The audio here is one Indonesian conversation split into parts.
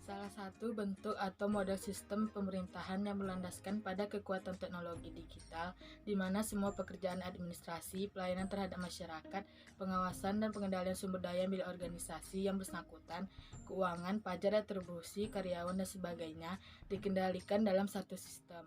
Salah satu bentuk atau model sistem pemerintahan yang berlandaskan pada kekuatan teknologi digital, di mana semua pekerjaan administrasi, pelayanan terhadap masyarakat, pengawasan dan pengendalian sumber daya milik organisasi yang bersangkutan, keuangan, pajak, retribusi, karyawan, dan sebagainya dikendalikan dalam satu sistem.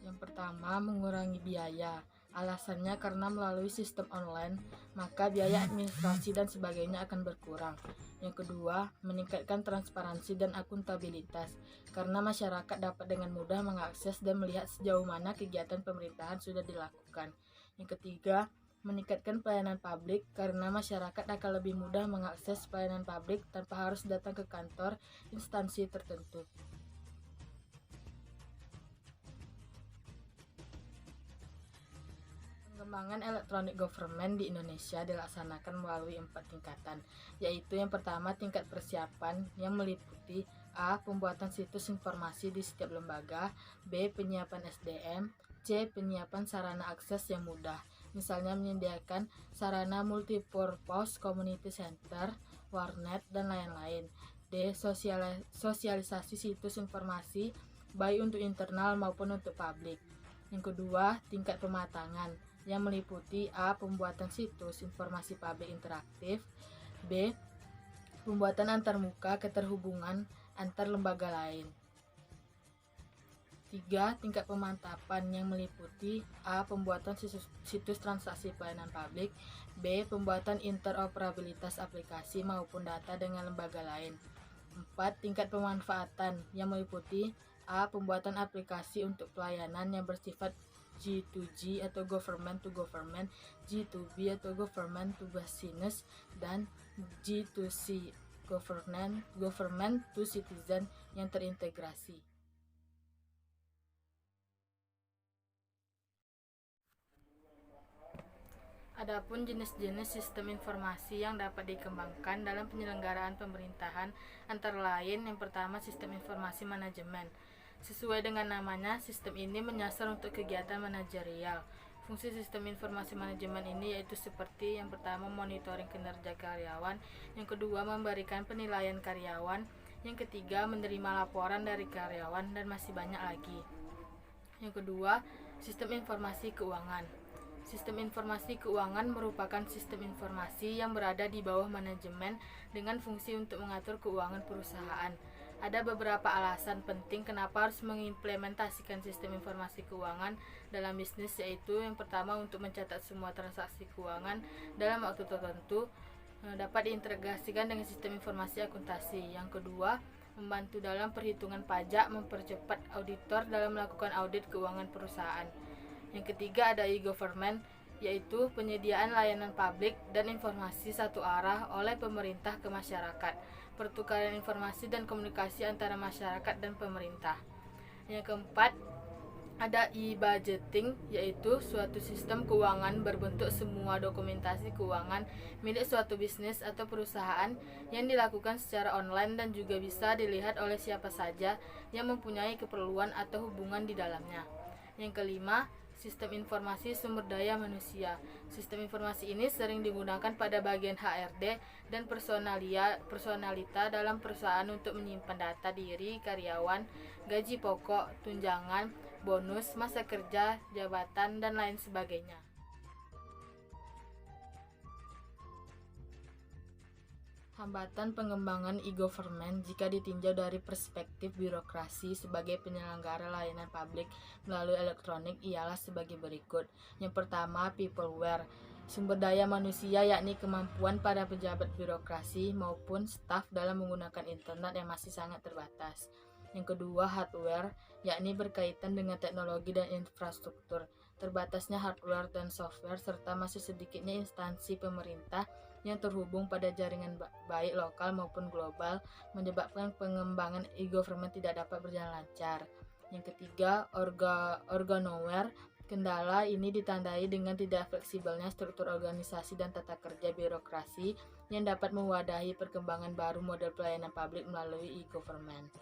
Yang pertama, mengurangi biaya. Alasannya karena melalui sistem online, maka biaya administrasi dan sebagainya akan berkurang. Yang kedua, meningkatkan transparansi dan akuntabilitas, karena masyarakat dapat dengan mudah mengakses dan melihat sejauh mana kegiatan pemerintahan sudah dilakukan. Yang ketiga, meningkatkan pelayanan publik, karena masyarakat akan lebih mudah mengakses pelayanan publik tanpa harus datang ke kantor instansi tertentu. Pengembangan elektronik government di Indonesia dilaksanakan melalui 4 tingkatan, yaitu yang pertama tingkat persiapan yang meliputi A. Pembuatan situs informasi di setiap lembaga, B. Penyiapan SDM, C. Penyiapan sarana akses yang mudah, misalnya menyediakan sarana multipurpose community center, warnet, dan lain-lain. D. Sosialisasi situs informasi baik untuk internal maupun untuk publik. Yang kedua, tingkat pematangan yang meliputi A. Pembuatan situs informasi publik interaktif, B. Pembuatan antarmuka keterhubungan antar lembaga lain. 3. Tingkat pemantapan yang meliputi A. Pembuatan situs transaksi pelayanan publik, B. Pembuatan interoperabilitas aplikasi maupun data dengan lembaga lain. 4. Tingkat pemanfaatan yang meliputi A. Pembuatan aplikasi untuk pelayanan yang bersifat G2G atau government to government, G2B atau government to business, dan G2C government to citizen yang terintegrasi. Adapun jenis-jenis sistem informasi yang dapat dikembangkan dalam penyelenggaraan pemerintahan antara lain, yang pertama sistem informasi manajemen. Sesuai dengan namanya, sistem ini menyasar untuk kegiatan manajerial. Fungsi sistem informasi manajemen ini yaitu seperti yang pertama monitoring kinerja karyawan, yang kedua memberikan penilaian karyawan, yang ketiga menerima laporan dari karyawan, dan masih banyak lagi. Yang kedua, sistem informasi keuangan. Sistem informasi keuangan merupakan sistem informasi yang berada di bawah manajemen dengan fungsi untuk mengatur keuangan perusahaan. Ada beberapa alasan penting kenapa harus mengimplementasikan sistem informasi keuangan dalam bisnis, yaitu yang pertama untuk mencatat semua transaksi keuangan dalam waktu tertentu dapat diintegrasikan dengan sistem informasi akuntansi. Yang kedua, membantu dalam perhitungan pajak, mempercepat auditor dalam melakukan audit keuangan perusahaan. Yang ketiga, ada e-government, yaitu penyediaan layanan publik dan informasi satu arah oleh pemerintah ke masyarakat, pertukaran informasi dan komunikasi antara masyarakat dan pemerintah. Yang keempat, ada e-budgeting, yaitu suatu sistem keuangan berbentuk semua dokumentasi keuangan milik suatu bisnis atau perusahaan yang dilakukan secara online dan juga bisa dilihat oleh siapa saja yang mempunyai keperluan atau hubungan di dalamnya. Yang kelima, sistem informasi sumber daya manusia. Sistem informasi ini sering digunakan pada bagian HRD dan personalita dalam perusahaan untuk menyimpan data diri karyawan, gaji pokok, tunjangan, bonus, masa kerja, jabatan, dan lain sebagainya. Hambatan pengembangan e-government jika ditinjau dari perspektif birokrasi sebagai penyelenggara layanan publik melalui elektronik ialah sebagai berikut. Yang pertama, peopleware. Sumber daya manusia, yakni kemampuan para pejabat birokrasi maupun staf dalam menggunakan internet yang masih sangat terbatas. Yang kedua, hardware, yakni berkaitan dengan teknologi dan infrastruktur. Terbatasnya hardware dan software serta masih sedikitnya instansi pemerintah yang terhubung pada jaringan baik lokal maupun global menyebabkan pengembangan e-government tidak dapat berjalan lancar. Yang ketiga, organoware. Kendala ini ditandai dengan tidak fleksibelnya struktur organisasi dan tata kerja birokrasi yang dapat mewadahi perkembangan baru model pelayanan publik melalui e-government.